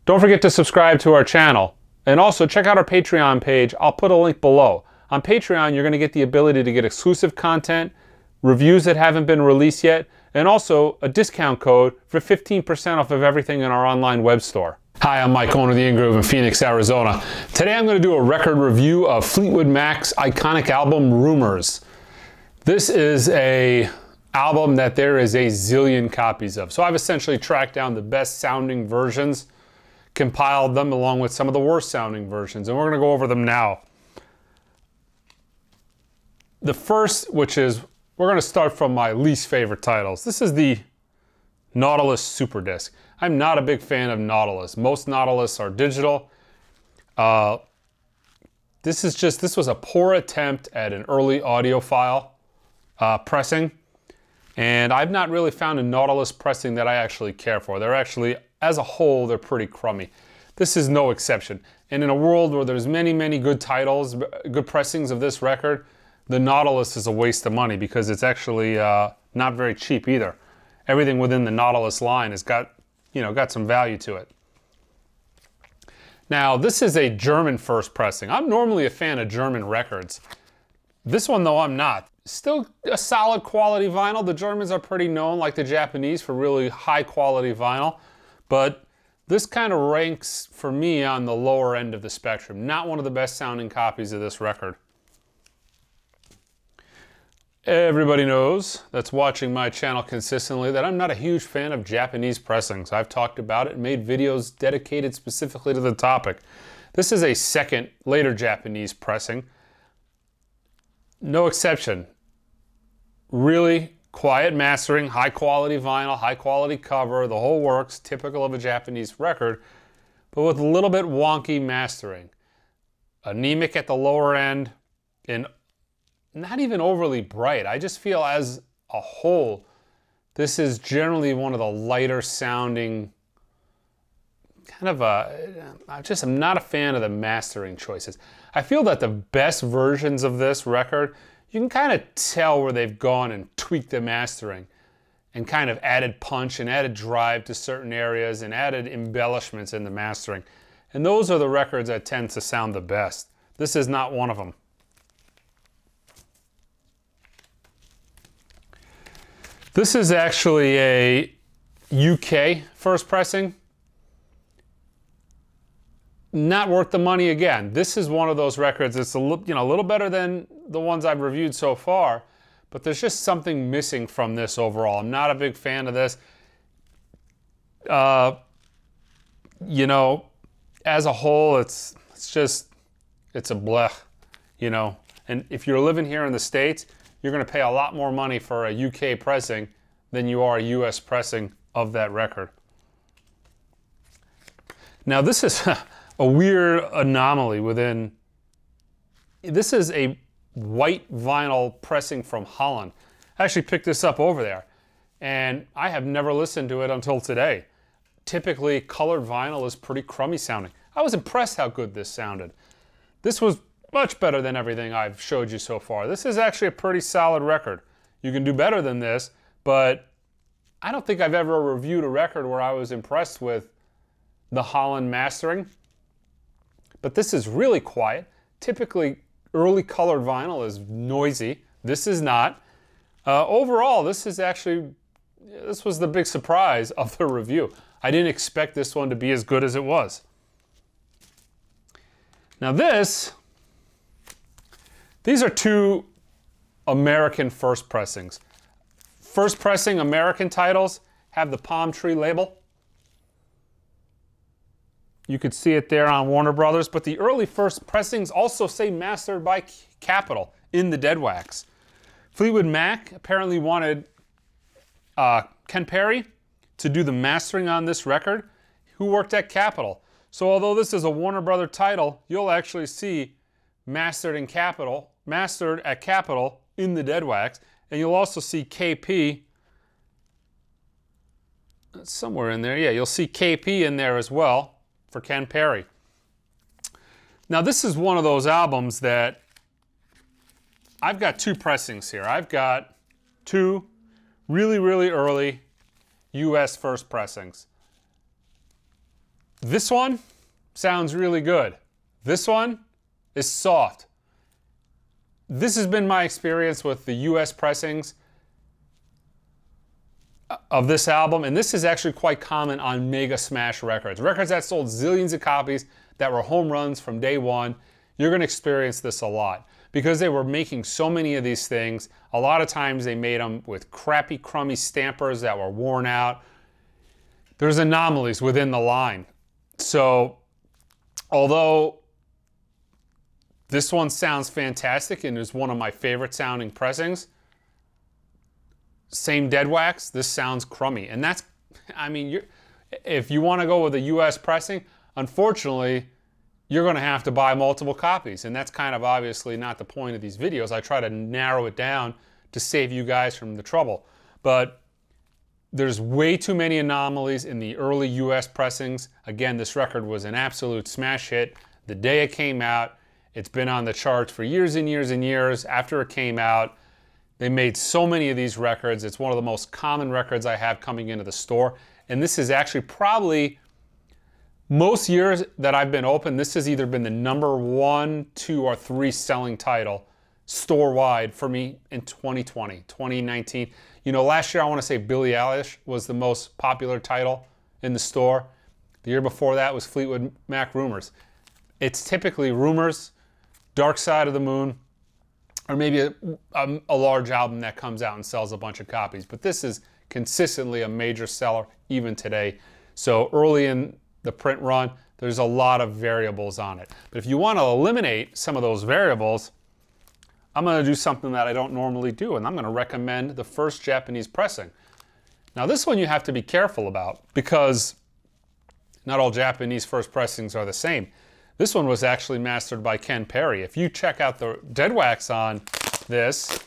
Don't forget to subscribe to our channel. And also check out our Patreon page. I'll put a link below. On Patreon, you're going to get the ability to get exclusive content, reviews that haven't been released yet, and also a discount code for 15% off of everything in our online web store. Hi, I'm Mike, owner of the In-Groove in Phoenix, Arizona. Today I'm going to do a record review of Fleetwood Mac's iconic album, Rumours. This is an album that there is a zillion copies of. So I've essentially tracked down the best sounding versions, compiled them along with some of the worst sounding versions, and we're going to go over them now. The first, which is, we're going to start from my least favorite titles. This is the Nautilus Super Disc. I'm not a big fan of Nautilus. Most Nautilus are digital. This was a poor attempt at an early audiophile pressing, and I've not really found a Nautilus pressing that I actually care for. They're actually, as a whole, they're pretty crummy. This is no exception. And in a world where there's many, many good titles, good pressings of this record, the Nautilus is a waste of money because it's actually not very cheap either. Everything within the Nautilus line has got some value to it. Now, this is a German first pressing. I'm normally a fan of German records. This one, though, I'm not. Still a solid quality vinyl. The Germans are pretty known, like the Japanese, for really high quality vinyl. But this kind of ranks, for me, on the lower end of the spectrum. Not one of the best sounding copies of this record. Everybody knows that's watching my channel consistently that I'm not a huge fan of Japanese pressings. I've talked about it and made videos dedicated specifically to the topic. This is a second, later Japanese pressing. No exception. Really quiet mastering, high quality vinyl, high quality cover, the whole works, typical of a Japanese record, but with a little bit wonky mastering. Anemic at the lower end, and not even overly bright. I just feel as a whole, this is generally one of the lighter sounding, I'm not a fan of the mastering choices. I feel that the best versions of this record, you can kind of tell where they've gone and tweaked the mastering and kind of added punch and added drive to certain areas and added embellishments in the mastering. And those are the records that tend to sound the best. This is not one of them. This is actually a UK first pressing. Not worth the money again. This is one of those records that's a little better than the ones I've reviewed so far, but there's just something missing from this overall. I'm not a big fan of this. As a whole, it's a blech, And if you're living here in the States, you're going to pay a lot more money for a UK pressing than you are a US pressing of that record. Now, this is a weird anomaly within. This is a white vinyl pressing from Holland. I actually picked this up over there, and I have never listened to it until today. Typically, colored vinyl is pretty crummy sounding. I was impressed how good this sounded. This was much better than everything I've showed you so far. This is actually a pretty solid record. You can do better than this, but I don't think I've ever reviewed a record where I was impressed with the Holland mastering. But this is really quiet. Typically, early colored vinyl is noisy. This is not. Overall, this was the big surprise of the review. I didn't expect this one to be as good as it was. Now these are two American first pressings. First pressing American titles have the palm tree label. You could see it there on Warner Brothers, but the early first pressings also say mastered by Capitol in the dead wax. Fleetwood Mac apparently wanted Ken Perry to do the mastering on this record, who worked at Capitol. So although this is a Warner Brother title, you'll actually see mastered at Capitol in the dead wax, and you'll also see KP somewhere in there. Yeah, you'll see KP in there as well for Ken Perry. Now this is one of those albums that I've got two pressings here. I've got two really, really early US first pressings. This one sounds really good. This one is soft. This has been my experience with the US pressings of this album, and this is actually quite common on mega smash records. Records that sold zillions of copies, that were home runs from day one. You're going to experience this a lot because they were making so many of these things. A lot of times they made them with crappy, crummy stampers that were worn out. There's anomalies within the line. So although this one sounds fantastic and is one of my favorite sounding pressings, same dead wax, this sounds crummy. And that's, I mean, if you want to go with a US pressing, unfortunately, you're going to have to buy multiple copies. And that's kind of obviously not the point of these videos. I try to narrow it down to save you guys from the trouble. But there's way too many anomalies in the early US pressings. Again, this record was an absolute smash hit the day it came out. It's been on the charts for years and years and years after it came out. They made so many of these records. It's one of the most common records I have coming into the store. And this is actually probably, most years that I've been open, this has either been the number 1, 2, or 3 selling title store-wide for me in 2020, 2019. You know, last year I want to say Billie Eilish was the most popular title in the store. The year before that was Fleetwood Mac Rumours. It's typically Rumours, Dark Side of the Moon, or maybe a large album that comes out and sells a bunch of copies. But this is consistently a major seller even today. So early in the print run, there's a lot of variables on it. But if you want to eliminate some of those variables, I'm going to do something that I don't normally do, and I'm going to recommend the first Japanese pressing. Now this one you have to be careful about because not all Japanese first pressings are the same. This one was actually mastered by Ken Perry. If you check out the dead wax on this,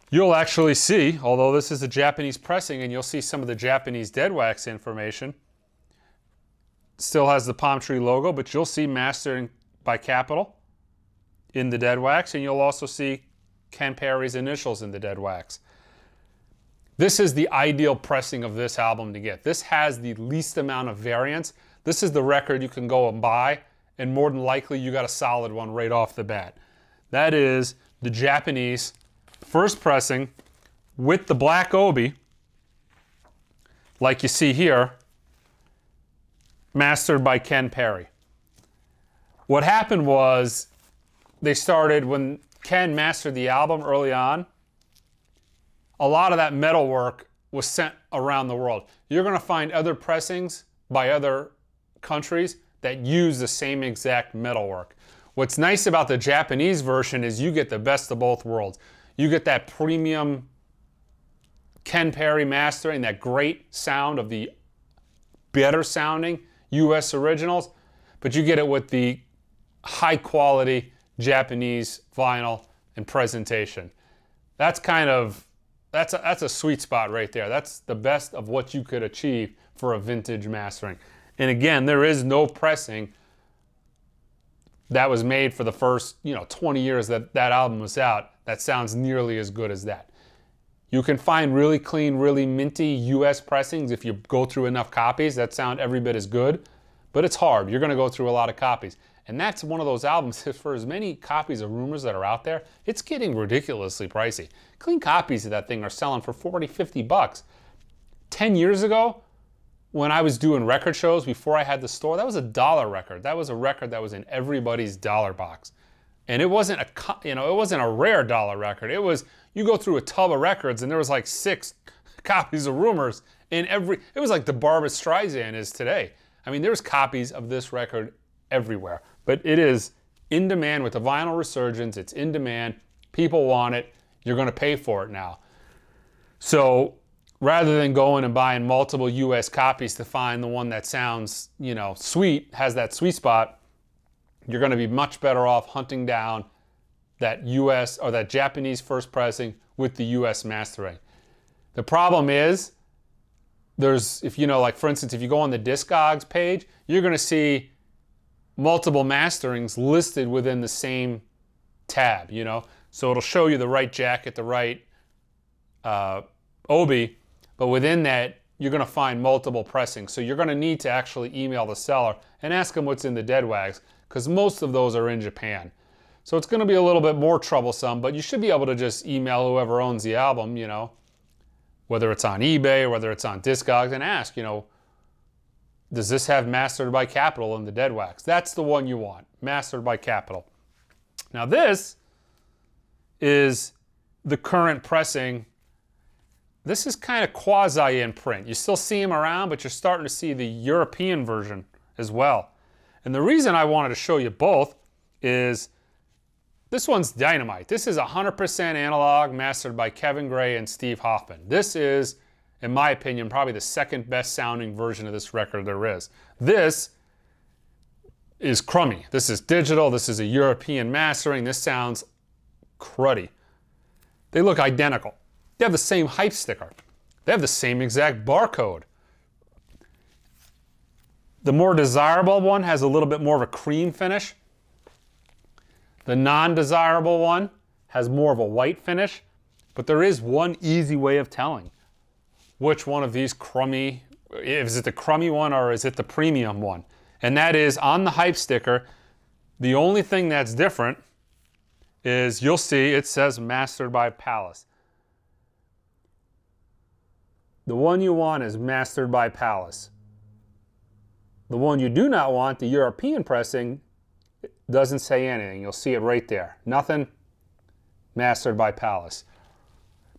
you'll actually see, although this is a Japanese pressing and you'll see some of the Japanese dead wax information, still has the palm tree logo, but you'll see mastering by Capital in the dead wax, and you'll also see Ken Perry's initials in the dead wax. This is the ideal pressing of this album to get. This has the least amount of variance. This is the record you can go and buy, and more than likely you got a solid one right off the bat. That is the Japanese first pressing with the black obi, like you see here, mastered by Ken Perry. What happened was they started, when Ken mastered the album early on, a lot of that metal work was sent around the world. You're going to find other pressings by other countries that use the same exact metalwork. What's nice about the Japanese version is you get the best of both worlds. You get that premium Ken Perry mastering, that great sound of the better sounding US originals, but you get it with the high quality Japanese vinyl and presentation. That's kind of, that's a sweet spot right there. That's the best of what you could achieve for a vintage mastering. And again, there is no pressing that was made for the first, 20 years that that album was out that sounds nearly as good as that. You can find really clean, really minty US pressings if you go through enough copies that sound every bit as good, but it's hard. You're going to go through a lot of copies. And that's one of those albums, for as many copies of Rumours that are out there, it's getting ridiculously pricey. Clean copies of that thing are selling for 40, 50 bucks. 10 years ago, when I was doing record shows before I had the store, that was a dollar record. That was a record that was in everybody's dollar box. And it wasn't it wasn't a rare dollar record. It was, you go through a tub of records and there was like 6 copies of Rumours in every, it was like the Barbra Streisand is today. I mean, there's copies of this record everywhere. But it is in demand with the vinyl resurgence. It's in demand. People want it. You're going to pay for it now. So rather than going and buying multiple US copies to find the one that sounds, sweet, has that sweet spot, you're going to be much better off hunting down that US or that Japanese first pressing with the US mastering. The problem is, there's, if like for instance, if you go on the Discogs page, you're going to see multiple masterings listed within the same tab, So it'll show you the right jacket, the right obi, but within that, you're going to find multiple pressings. So you're going to need to actually email the seller and ask them what's in the dead wags, because most of those are in Japan. So it's going to be a little bit more troublesome, but you should be able to just email whoever owns the album, you know, whether it's on eBay or whether it's on Discogs, and ask, you know, does this have Mastered by Capital in the dead wax? That's the one you want, Mastered by Capital. Now this is the current pressing. This is kind of quasi in print. You still see them around, but you're starting to see the European version as well. And the reason I wanted to show you both is this one's dynamite. This is 100% analog, mastered by Kevin Gray and Steve Hoffman. This is, in my opinion, probably the second best sounding version of this record there is. This is crummy. This is digital. This is a European mastering. This sounds cruddy. They look identical. They have the same hype sticker. They have the same exact barcode. The more desirable one has a little bit more of a cream finish. The non-desirable one has more of a white finish, but there is one easy way of telling which one of these crummy, is it the crummy one or is it the premium one? And that is on the hype sticker, the only thing that's different is you'll see it says Mastered by Palace. The one you want is Mastered by Palace. The one you do not want, the European pressing, doesn't say anything. You'll see it right there. Nothing, Mastered by Palace.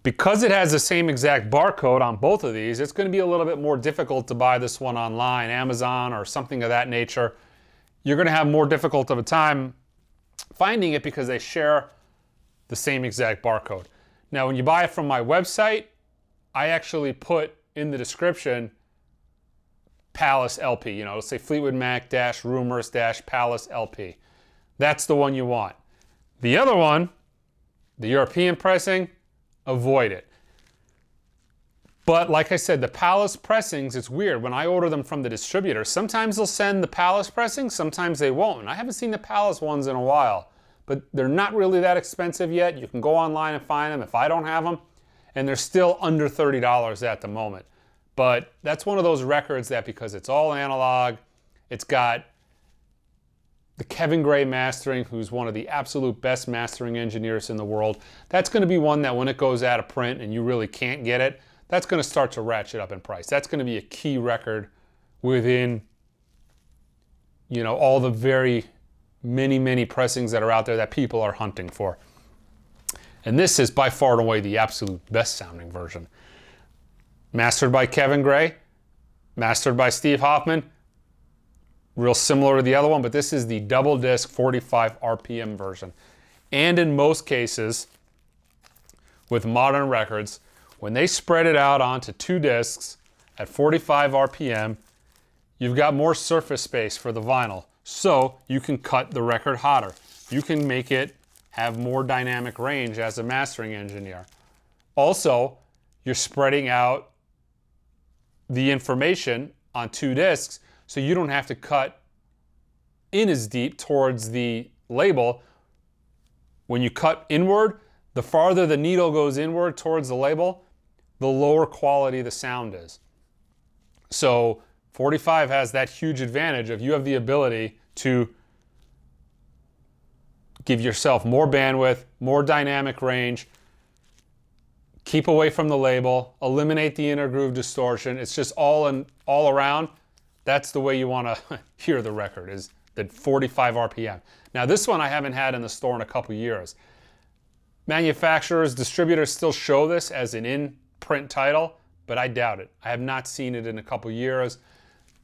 Because it has the same exact barcode on both of these, it's going to be a little bit more difficult to buy this one online, Amazon or something of that nature. You're going to have more difficult of a time finding it because they share the same exact barcode. Now, when you buy it from my website, I actually put in the description Palace LP. You know, it'll say Fleetwood Mac Rumours Palace LP. That's the one you want. The other one, the European pressing, avoid it. But like I said, the Palace pressings, it's weird. When I order them from the distributor, sometimes they'll send the Palace pressings, sometimes they won't. And I haven't seen the Palace ones in a while, but they're not really that expensive yet. You can go online and find them if I don't have them, and they're still under $30 at the moment. But that's one of those records that, because it's all analog, it's got the Kevin Gray mastering, who's one of the absolute best mastering engineers in the world. That's going to be one that when it goes out of print and you really can't get it, that's going to start to ratchet up in price. That's going to be a key record within, you know, all the very many pressings that are out there that people are hunting for. And this is by far and away the absolute best sounding version. Mastered by Kevin Gray, mastered by Steve Hoffman. Real similar to the other one, but this is the double disc 45 RPM version. And in most cases, with modern records, when they spread it out onto 2 discs at 45 RPM, you've got more surface space for the vinyl. So you can cut the record hotter. You can make it have more dynamic range as a mastering engineer. Also, you're spreading out the information on 2 discs, so you don't have to cut in as deep towards the label. When you cut inward, the farther the needle goes inward towards the label, the lower quality the sound is. So 45 has that huge advantage of you have the ability to give yourself more bandwidth, more dynamic range, keep away from the label, eliminate the inner groove distortion. It's just all around. That's the way you want to hear the record, is the 45 RPM. Now this one I haven't had in the store in a couple years. Manufacturers, distributors still show this as an in-print title, but I doubt it. I have not seen it in a couple years.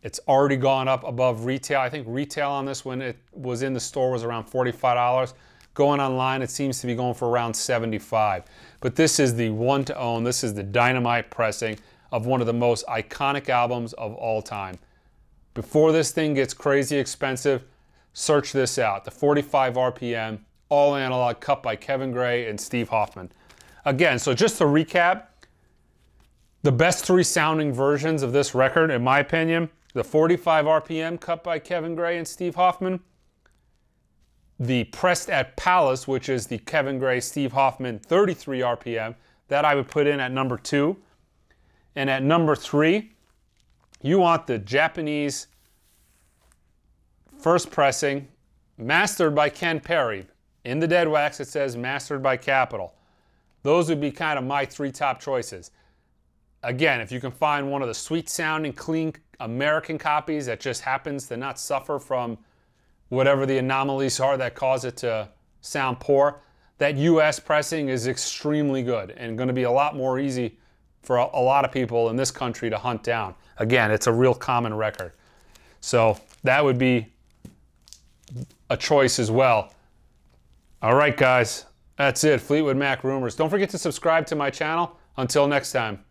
It's already gone up above retail. I think retail on this when it was in the store was around $45. Going online, it seems to be going for around $75. But this is the one to own. This is the dynamite pressing of one of the most iconic albums of all time. Before this thing gets crazy expensive, search this out. The 45 RPM, all analog, cut by Kevin Gray and Steve Hoffman. Again, so just to recap, the best 3 sounding versions of this record, in my opinion, the 45 RPM cut by Kevin Gray and Steve Hoffman, the pressed at Palace, which is the Kevin Gray, Steve Hoffman 33 RPM, that I would put in at number 2. And at number 3, you want the Japanese first pressing, mastered by Ken Perry. In the dead wax, it says mastered by Capital. Those would be kind of my 3 top choices. Again, if you can find one of the sweet sounding, clean American copies that just happens to not suffer from whatever the anomalies are that cause it to sound poor, that US pressing is extremely good and going to be a lot more easy for a lot of people in this country to hunt down. Again, it's a real common record. So that would be a choice as well. All right, guys, that's it. Fleetwood Mac Rumors. Don't forget to subscribe to my channel. Until next time.